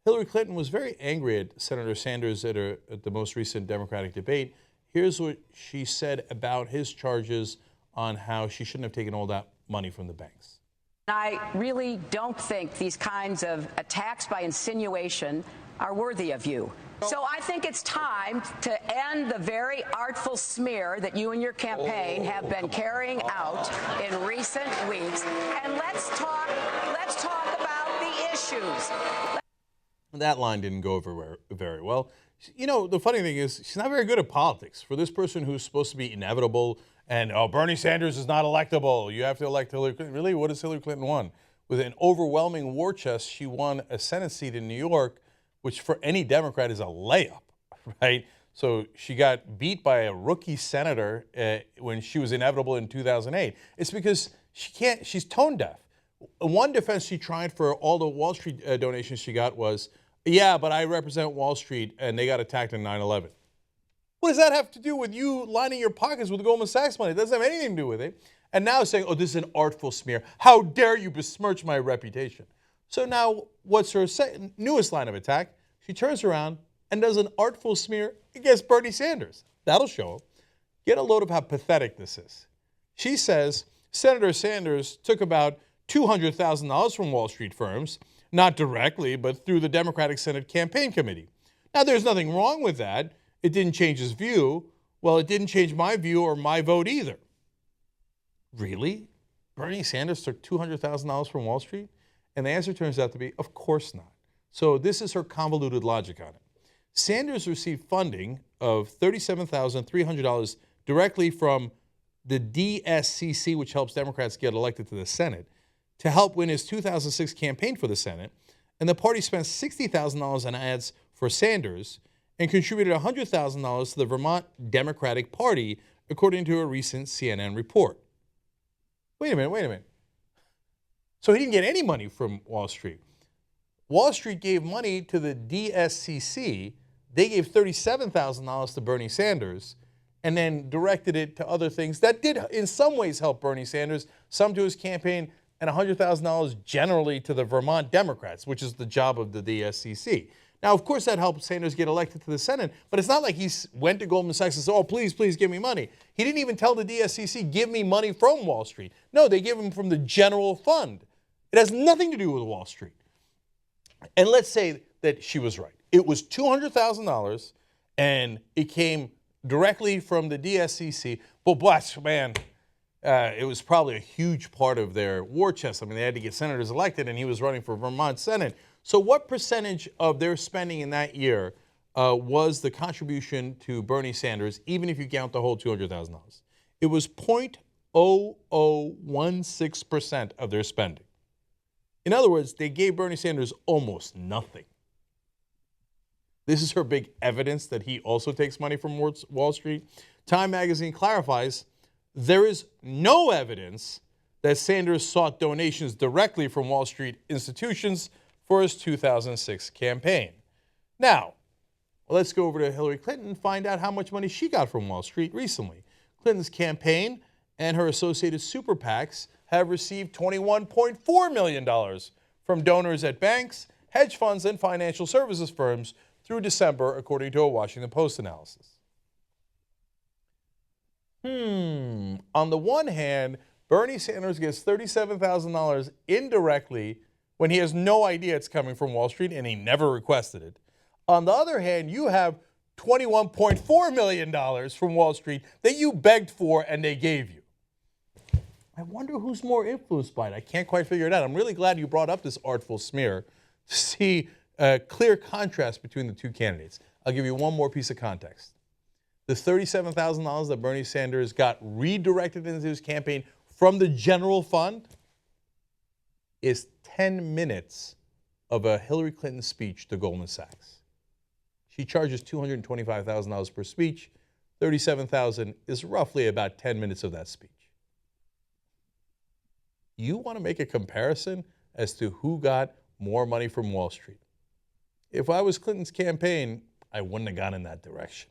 Hillary Clinton was very angry at Senator Sanders at the most recent Democratic debate. Here's what she said about his charges on how she shouldn't have taken all that money from the banks. I really don't think these kinds of attacks by insinuation are worthy of you. So I think it's time to end the very artful smear that you and your campaign have been carrying out in recent weeks. And let's talk about the issues. That line didn't go over very well. You know, the funny thing is, she's not very good at politics. For this person who's supposed to be inevitable and, oh, Bernie Sanders is not electable, you have to elect Hillary Clinton. Really, what has Hillary Clinton won? With an overwhelming war chest, she won a Senate seat in New York, which for any Democrat is a layup, right? So she got beat by a rookie senator when she was inevitable in 2008. It's because she's tone deaf. One defense she tried for all the Wall Street donations she got was, yeah, but I represent Wall Street and they got attacked in 9/11. What does that have to do with you lining your pockets with the Goldman Sachs money? It doesn't have anything to do with it. And now saying, oh, this is an artful smear. How dare you besmirch my reputation? So now what's her newest line of attack? She turns around and does an artful smear against Bernie Sanders. That'll show them. Get a load of how pathetic this is. She says Senator Sanders took about $200,000 from Wall Street firms, not directly, but through the Democratic Senate Campaign Committee. Now, there's nothing wrong with that. It didn't change his view. Well, it didn't change my view or my vote either. Really? Bernie Sanders took $200,000 from Wall Street? And the answer turns out to be, of course not. So this is her convoluted logic on it. Sanders received funding of $37,300 directly from the DSCC, which helps Democrats get elected to the Senate, to help win his 2006 campaign for the Senate. And the party spent $60,000 on ads for Sanders and contributed $100,000 to the Vermont Democratic Party, according to a recent CNN report. Wait a minute. So he didn't get any money from Wall Street. Wall Street gave money to the DSCC. They gave $37,000 to Bernie Sanders and then directed it to other things that did in some ways help Bernie Sanders, some to his campaign, and $100,000 generally to the Vermont Democrats, which is the job of the DSCC. Now, of course, that helped Sanders get elected to the Senate, but it's not like he went to Goldman Sachs and said, oh, please give me money. He didn't even tell the DSCC, give me money from Wall Street. No, they gave him from the general fund. It has nothing to do with Wall Street. And let's say that she was right. It was $200,000, and it came directly from the DSCC. But bless, man, it was probably a huge part of their war chest. I mean, they had to get senators elected, and he was running for Vermont Senate. So what percentage of their spending in that year was the contribution to Bernie Sanders, even if you count the whole $200,000? It was 0.0016% of their spending. In other words, they gave Bernie Sanders almost nothing. This is her big evidence that he also takes money from Wall Street. Time magazine clarifies there is no evidence that Sanders sought donations directly from Wall Street institutions for his 2006 campaign. Now, let's go over to Hillary Clinton and find out how much money she got from Wall Street recently. Clinton's campaign and her associated super PACs have received $21.4 million from donors at banks, hedge funds, and financial services firms through December, according to a Washington Post analysis. On the one hand, Bernie Sanders gets $37,000 indirectly when he has no idea it's coming from Wall Street and he never requested it. On the other hand, you have $21.4 million from Wall Street that you begged for and they gave you. I wonder who's more influenced by it. I can't quite figure it out. I'm really glad you brought up this artful smear to see a clear contrast between the two candidates. I'll give you one more piece of context. The $37,000 that Bernie Sanders got redirected into his campaign from the general fund is 10 minutes of a Hillary Clinton speech to Goldman Sachs. She charges $225,000 per speech. $37,000 is roughly about 10 minutes of that speech. You want to make a comparison as to who got more money from Wall Street? If I was Clinton's campaign, I wouldn't have gone in that direction.